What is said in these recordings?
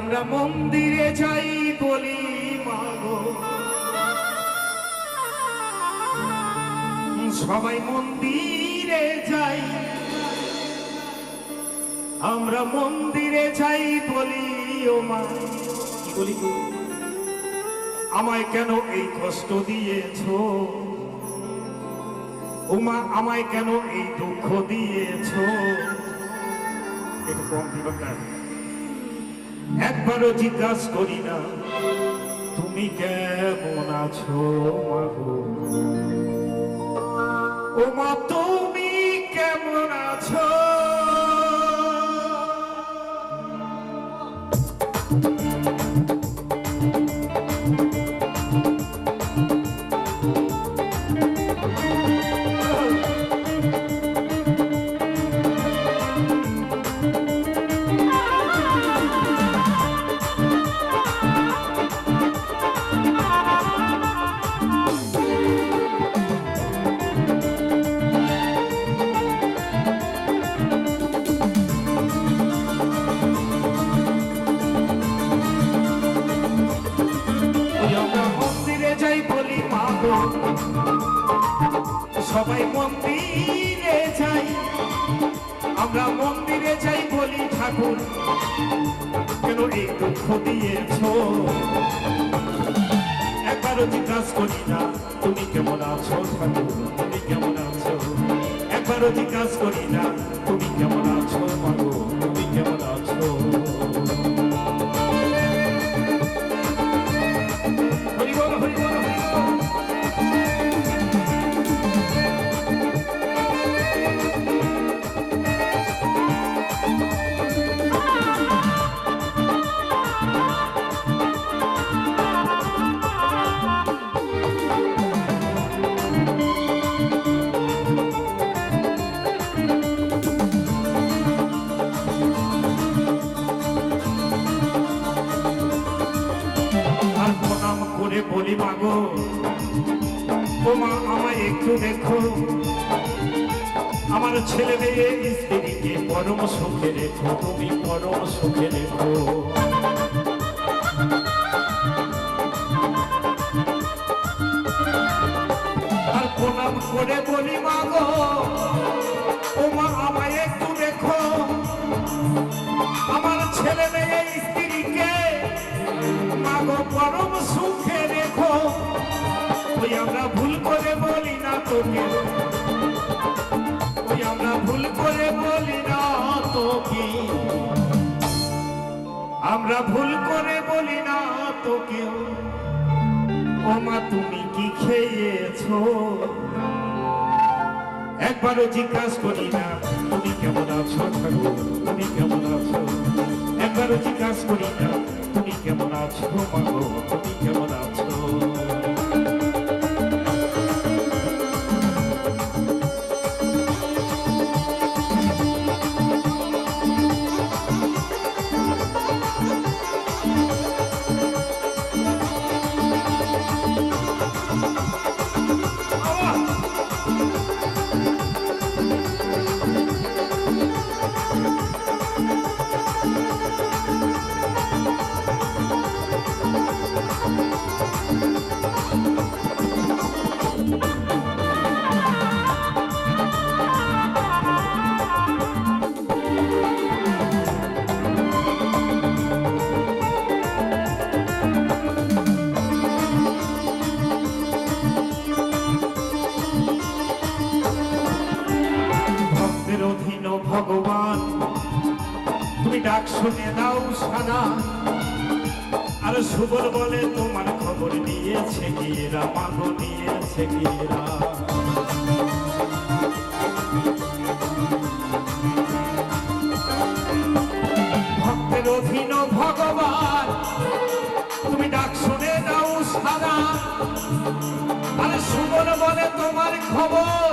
আমরা মন্দিরে যাই বলি মাগো, সবাই মন্দিরে যাই, আমরা মন্দিরে যাই বলি ও মা। কি বলি গো, আমায় কেন এই কষ্ট দিয়েছো ও মা, আমায় কেন এই দুঃখ দিয়েছো? একটু কম দিবা, একবারও জিজ্ঞাসা করি না তুমি কেমন আছো মাগো, ও মা তুমি কেমন আছো? সবাই মন্দিরে যাই, আমরা মন্দিরে যাই বলি ঠাকুর কেন এই দুঃখ দিয়েছো? একবারও জিজ্ঞাসা করি না তুমি কেমন আছো ঠাকুর, তুমি কেমন আছো? একবারও জিজ্ঞাসা করি না তুমি কেমন আছো মাগো, তুমি কেমন আছো? হরি বল, হরি বল, হরি বল। বলি মাগো, ও মা আমায় একটু দেখো, আমার ছেলে মেয়ে স্ত্রীকে পরম সুখে রেখো, তুমি পরম সুখে রেখো। আর প্রণাম করে বলি মাগো, ও মা আমায় একটু দেখো, আমার ছেলে মেয়ে স্ত্রীকে মাগো পরম সুখে রেখো। ওই আমরা ভুল করে বলি না তোকে, ওই আমরা ভুল করে বলি না তোকে, আমরা ভুল করে বলি না তোকে। ও মা তুমি কি খেয়েছো? একবারও জিজ্ঞাসা করি না তুমি কেমন আছো ঠাকুর, তুমি কেমন আছো? একবারও জিজ্ঞাসা করি না তুমি কেমন আছো মাগো, তুমি কেমন আছো? ভগবান তুমি ডাক শুনে দাও সারা, আর সুবল বলে তোমার খবর নিয়েছে কিরা মাগো, নিয়েছে কিরা? ভক্তের অধীন ভগবান তুমি ডাক শুনে দাও সারা, আর সুবল বলে তোমার খবর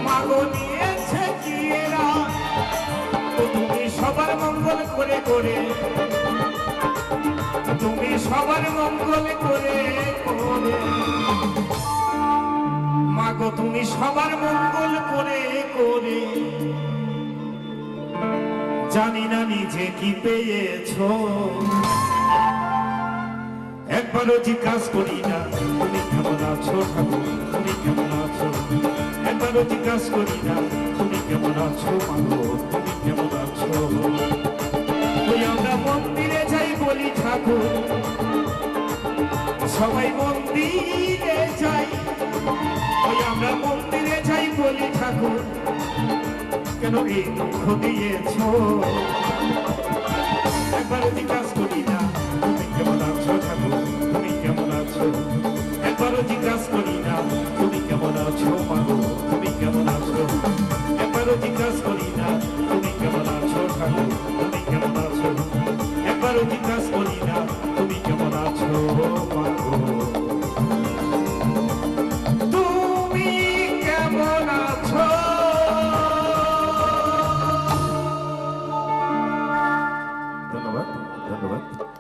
মাগো নিয়েছে কিরা? তুমি সবার মঙ্গল করে করে, তুমি সবার মঙ্গল করে করে মাগো, তুমি সবার মঙ্গল করে করে জানি না নিজে কি পেয়েছো, একবারও জিজ্ঞাসা করি না তুমি কেমন আছো ঠাকুর, তুমি কেমন আছো। একবারও জিজ্ঞাসা করি না তুমি কেমন আছো মাগো, তুমি কেমন আছো। ওই আমরা মন্দিরে যাই বলি ঠাকুর, সবাই মন্দিরে যাই। ওই আমরা মন্দিরে যাই বলি ঠাকুর, কেন এই দুঃখ দিয়েছো। একবারও জিজ্ঞাসা করি না তুমি কেমন আছো ঠাকুর, তুমি কেমন আছো। একবারও জিজ্ঞাসা করি না তুমি কেমন আছো মাগো, তুমি কেমন আছো। একবারও জিজ্ঞাসা করি না তুমি কেমন আছো ঠাকুর, তুমি কেমন আছো। একবারও